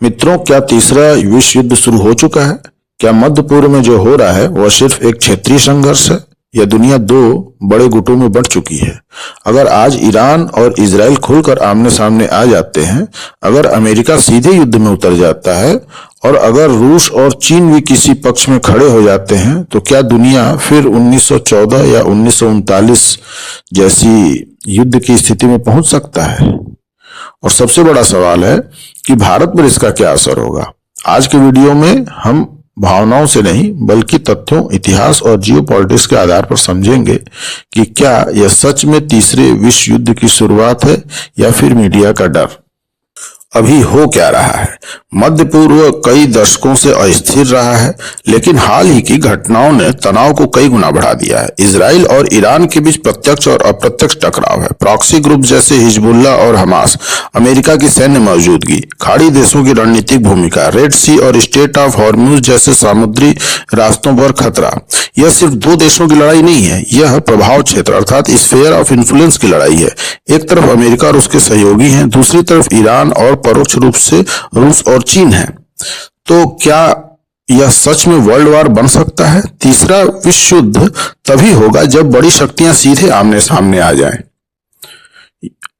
मित्रों, क्या तीसरा विश्व युद्ध शुरू हो चुका है? क्या मध्य पूर्व में जो हो रहा है वह सिर्फ एक क्षेत्रीय संघर्ष है या दुनिया दो बड़े गुटों में बंट चुकी है? अगर आज ईरान और इजराइल खुलकर आमने सामने आ जाते हैं, अगर अमेरिका सीधे युद्ध में उतर जाता है और अगर रूस और चीन भी किसी पक्ष में खड़े हो जाते हैं, तो क्या दुनिया फिर 1914 या 1939 जैसी युद्ध की स्थिति में पहुंच सकता है? और सबसे बड़ा सवाल है कि भारत पर इसका क्या असर होगा। आज के वीडियो में हम भावनाओं से नहीं बल्कि तथ्यों, इतिहास और जियोपॉलिटिक्स के आधार पर समझेंगे कि क्या यह सच में तीसरे विश्व युद्ध की शुरुआत है या फिर मीडिया का डर। अभी हो क्या रहा है? मध्य पूर्व कई दशकों से अस्थिर रहा है, लेकिन हाल ही की घटनाओं ने तनाव को कई गुना बढ़ा दिया है। इजराइल और ईरान के बीच प्रत्यक्ष और अप्रत्यक्ष टकराव है। प्रॉक्सी ग्रुप जैसे हिजबुल्ला और हमास, अमेरिका की सैन्य मौजूदगी, खाड़ी देशों की रणनीतिक भूमिका, रेड सी और स्टेट ऑफ हॉर्मुज जैसे समुद्री रास्तों पर खतरा। यह सिर्फ दो देशों की लड़ाई नहीं है, यह प्रभाव क्षेत्र अर्थात स्फीयर ऑफ इन्फ्लुएंस की लड़ाई है। एक तरफ अमेरिका और उसके सहयोगी हैं, दूसरी तरफ ईरान और परोक्ष रूप से रूस और चीन है। तो क्या यह सच में वर्ल्ड वॉर बन सकता है? तीसरा विश्व युद्ध तभी होगा जब बड़ी शक्तियां सीधे आमने सामने आ जाएं।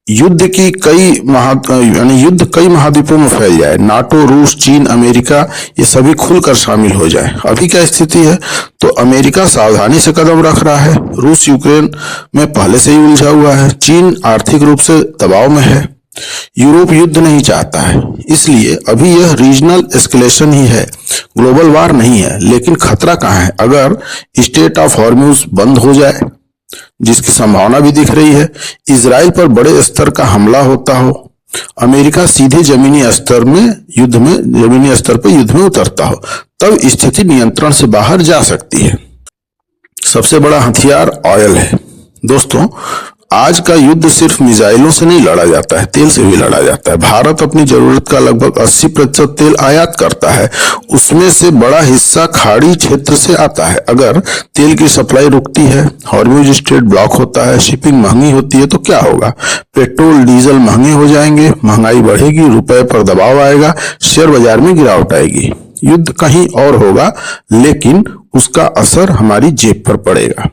युद्ध कई महाद्वीपों में फैल जाए, नाटो, रूस, चीन, अमेरिका ये सभी खुलकर शामिल हो जाए। अभी क्या स्थिति है? तो अमेरिका सावधानी से कदम रख रहा है, रूस यूक्रेन में पहले से ही उलझा हुआ है, चीन आर्थिक रूप से दबाव में है, यूरोप युद्ध नहीं चाहता है। इसलिए अभी यह रीजनल एस्केलेशन ही है, ग्लोबल वार नहीं है। लेकिन खतरा कहाँ है? अगर स्टेट ऑफ हॉर्मुज बंद हो जाए, जिसकी संभावना भी दिख रही है, इजराइल पर बड़े स्तर का हमला होता हो, अमेरिका सीधे जमीनी स्तर पर युद्ध में उतरता हो, तब स्थिति नियंत्रण से बाहर जा सकती है। सबसे बड़ा हथियार ऑयल है। दोस्तों, आज का युद्ध सिर्फ मिसाइलों से नहीं लड़ा जाता है, तेल से भी लड़ा जाता है। भारत अपनी जरूरत का लगभग 80% तेल आयात करता है, उसमें से बड़ा हिस्सा खाड़ी क्षेत्र से आता है। अगर तेल की सप्लाई रुकती है, हॉर्मुज स्ट्रेट ब्लॉक होता है, शिपिंग महंगी होती है, तो क्या होगा? पेट्रोल डीजल महंगे हो जाएंगे, महंगाई बढ़ेगी, रुपए पर दबाव आएगा, शेयर बाजार में गिरावट आएगी। युद्ध कहीं और होगा, लेकिन उसका असर हमारी जेब पर पड़ेगा।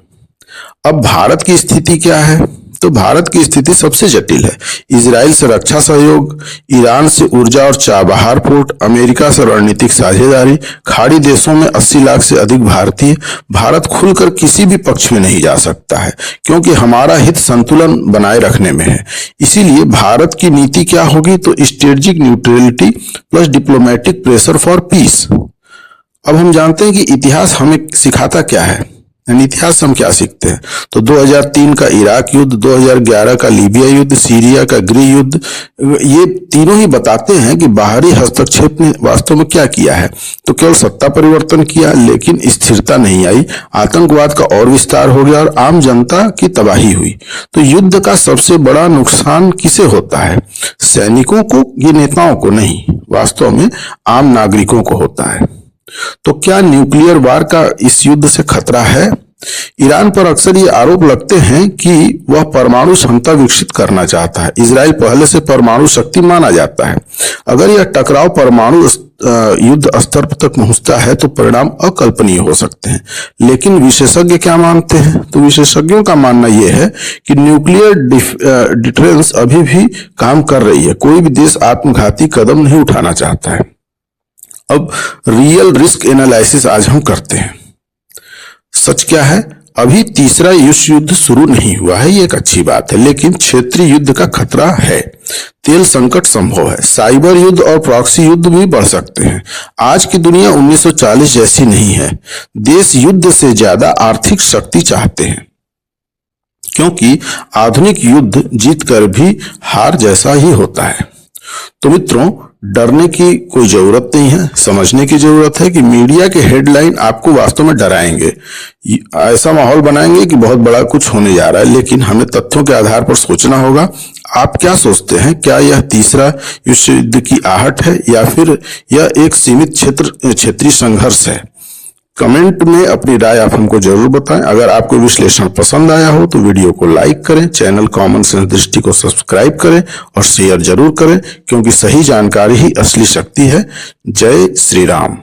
अब भारत की स्थिति क्या है? तो भारत की स्थिति सबसे जटिल है। इजराइल से रक्षा सहयोग, ईरान से ऊर्जा और चाबहार पोर्ट, अमेरिका से रणनीतिक साझेदारी, खाड़ी देशों में 80 लाख से अधिक भारतीय। भारत खुलकर किसी भी पक्ष में नहीं जा सकता है, क्योंकि हमारा हित संतुलन बनाए रखने में है। इसीलिए भारत की नीति क्या होगी? तो strategic neutrality plus diplomatic pressure for piece. अब हम जानते हैं कि इतिहास हमें सिखाता क्या है। इतिहास हम क्या सीखते हैं? तो 2003 का इराक युद्ध, 2011 का लीबिया युद्ध, सीरिया का गृह युद्ध, ये तीनों ही बताते हैं कि बाहरी हस्तक्षेप ने वास्तव में क्या किया है। तो केवल सत्ता परिवर्तन किया, लेकिन स्थिरता नहीं आई, आतंकवाद का और विस्तार हो गया और आम जनता की तबाही हुई। तो युद्ध का सबसे बड़ा नुकसान किसे होता है? सैनिकों को, ये नेताओं को नहीं, वास्तव में आम नागरिकों को होता है। तो क्या न्यूक्लियर वार का इस युद्ध से खतरा है? ईरान पर अक्सर ये आरोप लगते हैं कि वह परमाणु क्षमता विकसित करना चाहता है। इजराइल पहले से परमाणु शक्ति माना जाता है। अगर यह टकराव परमाणु युद्ध स्तर तक पहुंचता है तो परिणाम अकल्पनीय हो सकते हैं। लेकिन विशेषज्ञ क्या मानते हैं? तो विशेषज्ञों का मानना यह है कि न्यूक्लियर डिफेंस अभी भी काम कर रही है। कोई भी देश आत्मघाती कदम नहीं उठाना चाहता है। अब रियल रिस्क एनालिसिस आज हम करते हैं। सच क्या है? अभी तीसरा विश्व युद्ध शुरू नहीं हुआ है, ये एक अच्छी बात है, लेकिन क्षेत्रीय युद्ध का खतरा है। तेल संकट संभव है, साइबर युद्ध और प्रॉक्सी युद्ध भी बढ़ सकते हैं। आज की दुनिया 1940 जैसी नहीं है। देश युद्ध से ज्यादा आर्थिक शक्ति चाहते हैं, क्योंकि आधुनिक युद्ध जीतकर भी हार जैसा ही होता है। तो मित्रों, डरने की कोई जरूरत नहीं है, समझने की जरूरत है कि मीडिया के हेडलाइन आपको वास्तव में डराएंगे, ऐसा माहौल बनाएंगे कि बहुत बड़ा कुछ होने जा रहा है। लेकिन हमें तथ्यों के आधार पर सोचना होगा। आप क्या सोचते हैं? क्या यह तीसरा विश्व युद्ध की आहट है या फिर यह एक सीमित क्षेत्रीय संघर्ष है? कमेंट में अपनी राय आप हमको जरूर बताएं। अगर आपको विश्लेषण पसंद आया हो तो वीडियो को लाइक करें, चैनल कॉमन सेंस दृष्टि को सब्सक्राइब करें और शेयर जरूर करें, क्योंकि सही जानकारी ही असली शक्ति है। जय श्री राम।